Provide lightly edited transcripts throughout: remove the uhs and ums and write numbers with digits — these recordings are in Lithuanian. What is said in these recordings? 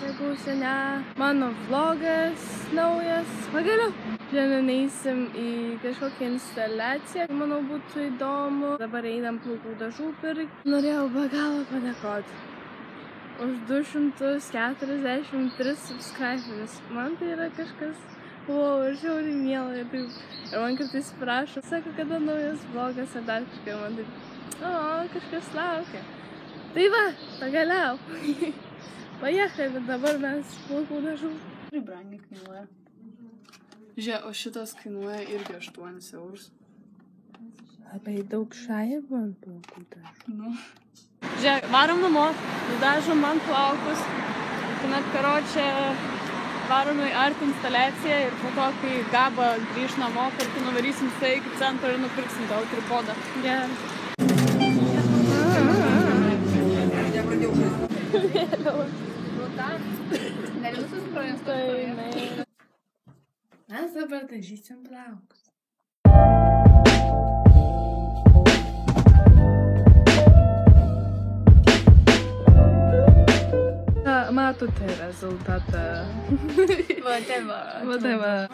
Jeigu senia mano vlogas naujas, pagaliau. Šiandien eisim į kažkokią instaliaciją, manau būtų įdomu. Dabar einam plaukų dažų pirkti. Norėjau be galo padėkoti už 243 subscriberius. Man tai yra kažkas, žiauriai miela. Ir man kartais prašo, sako, kada naujas vlogas ar dar kažkai. Man taip, kažkas laukia. Tai va, pagaliau. Pajechali, dabar mes plaukų dažų. Tai brangiai kainuoja. Žiūrėk, o šitas kainuoja irgi 8 eurus. Labai daug šaibų ant plaukų dažų. Nu. Žiūrėk, varom namo, nudažom man plaukus. Tuomet, karočią, varom į art instaliaciją ir po to, kai Gaba grįž namo, kartu nuvarysim tai iki centro ir nupirksim tau tripodą. Gerai. Mes dabar dažysim plaukus. Matote rezultatą. Va.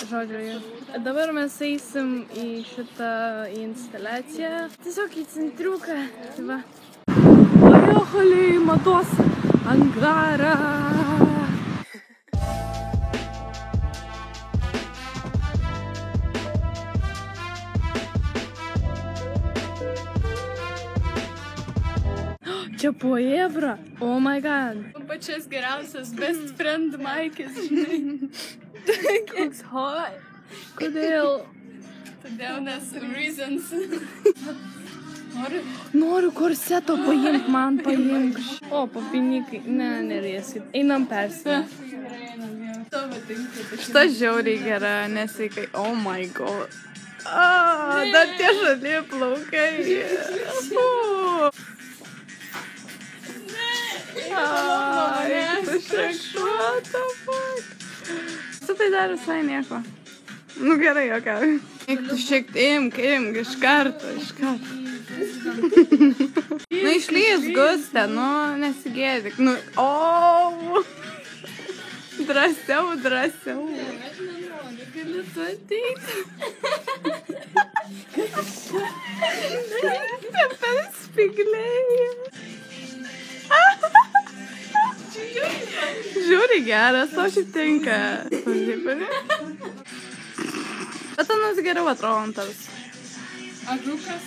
Žodžiu, dabar mes eisim į šitą instaliaciją. Tiesiog į centriuką. Va. Поехали, mados angarą. Čia po Evra. Oh my god. Pačias geriausias best friend Maikis, žinai. Koks hot. Kodėl? Todėl, nes reasons. Noriu korseto paimk, man paimk. O, papinikai. Ne, nerėskit. Einam persi. Šita žiauriai gera, nesveikai. Oh my god. Dar tie žali plaukai. What the fuck? Su tai dar visai nieko. Nu gerai, okei. Eik tu šiek tiek, imk, iš karto. Nu išlys Gustė, nu nesigėdik. Nu, drąsiau. Galiu tu ateiti. Per spigliai. Žiūri geras, tau šiaip tinka. Bet anas geriau atrodo ant tavs. Agrukas.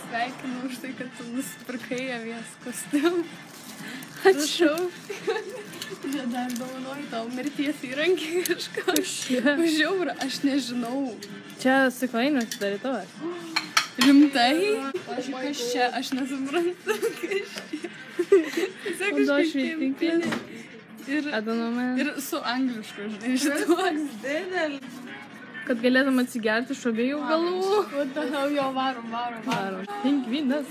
Sveikinu už tai, kad tu nusipirkai Avies kostiumą. Ačiū. Jie dar dovanoju tau mirties įrankį kažką. Žiaura, aš nežinau. Čia stiklainių atidarytuvas. Rimtai? Kas čia? Aš nesuprantu. Vanduo šveitinklis. Ir su anglišku, žinai, šituos. Didelis. Kad galėtum atsigerti iš abiejų galų. Jo, varom. Pingvinas,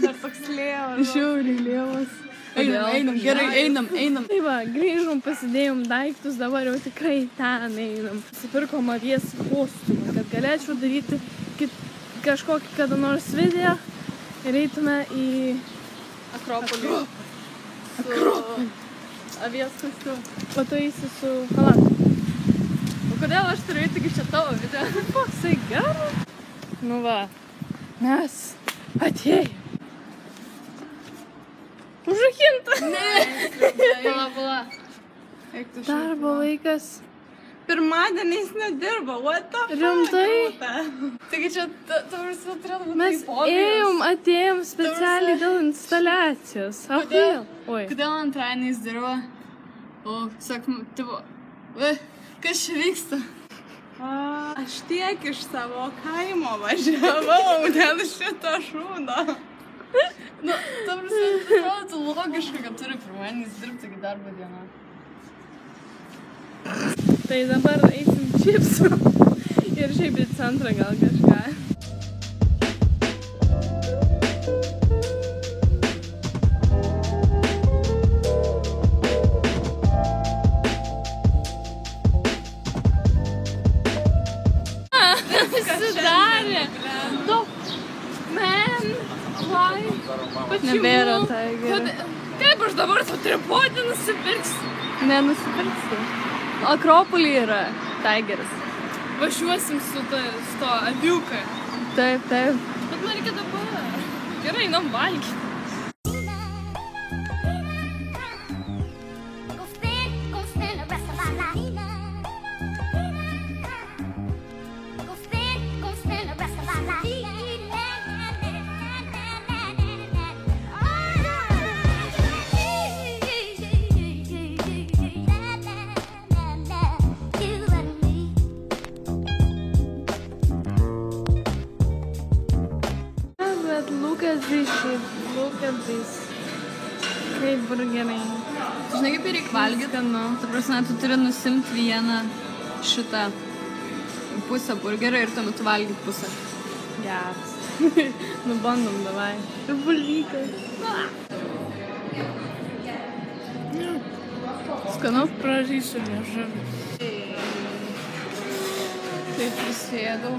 Dar toks lėvas. Žiauriai lėvas. Einam, gerai, einam. Tai va, grįžom, pasidėjom daiktus, dabar jau tikrai ten einam. Susipirkom Avies kostiumą, kad galėčiau daryti kažkokį kada nors video ir eitume į Akropolį. Avies kostiumą. O tu eisi su halatu. O kodėl aš turiu eiti tik čia tavo video? Pasai gero. Nu va, mes atėjom. Užrakinta. Pala. Darbo laikas. Pirmadieniais nedirba, what the fuck? Rimtai? Taigi čia, turėtų būti Mes atėjom specialiai dėl instaliacijos. Kodėl antradieniais dirba? O, sakom, tipo, kas čia vyksta? Aš tiek iš savo kaimo važiavau dėl šito šūdo. Nu, atrodo logiška, kad turi pirmadieniais dirbti iki darbo dieną. Tai dabar eisim čipsų ir šiaip į centrą gal kažką. Sudarė. Nebėra taigerio. Kaip aš dabar su tripodį nusipirksiu? Nenusipirksi. Akropolį yra taigeris. Važiuosim su to aviuką. Taip. Bet man reikia dabar. Gerai, einam valgyti. Look at this. Kaip burgeriai. Tu žinai, kaip reikia valgyti? Ta prasme, tu turi nusimti vieną šitą pusę burgerio ir tuomet valgyti pusę. Geras. Bandom, davai. Ir bulvykas. Skanu? Pražysiu liežuvį. Tai prisėdau.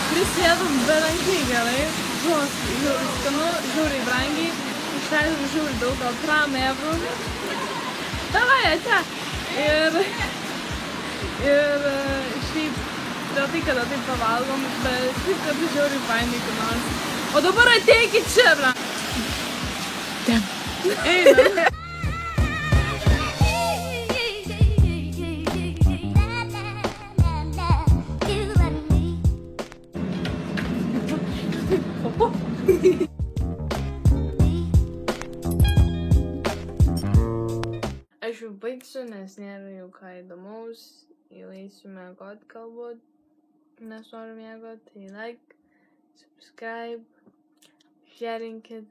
Prisėdom berankiai gerai. Skanu, žiūriai brangiai. Išleidom žiūri daug, gal 3 eurų. Davai, atia. Ir šiaip retai kada taip pavalgom, bet šiaip kad žiūriai fainai kur nors. O dabar ateikit čia, bra. Ten. Einam. Aš jau baigsiu, nes nėra jau ką įdomaus. Jau eisiu miegot galbūt, nes noriu miegot. Tai like, subscribe, sharingkit,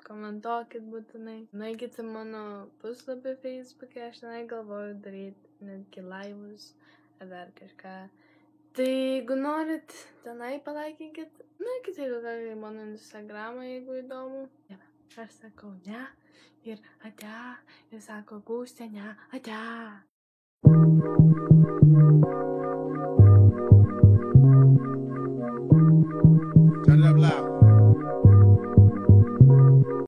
komentuokit būtinai. Nueikit į mano puslapį Facebook'e, aš tenai galvoju daryti netgi laivus ar dar kažką. Tai jeigu norit, tenai palaikinkit. Nueikit jeigu ką į mano Instagramą, jeigu įdomu. Aš sakau ne. Ir atia, ir sako, Gūstė, ne, atia.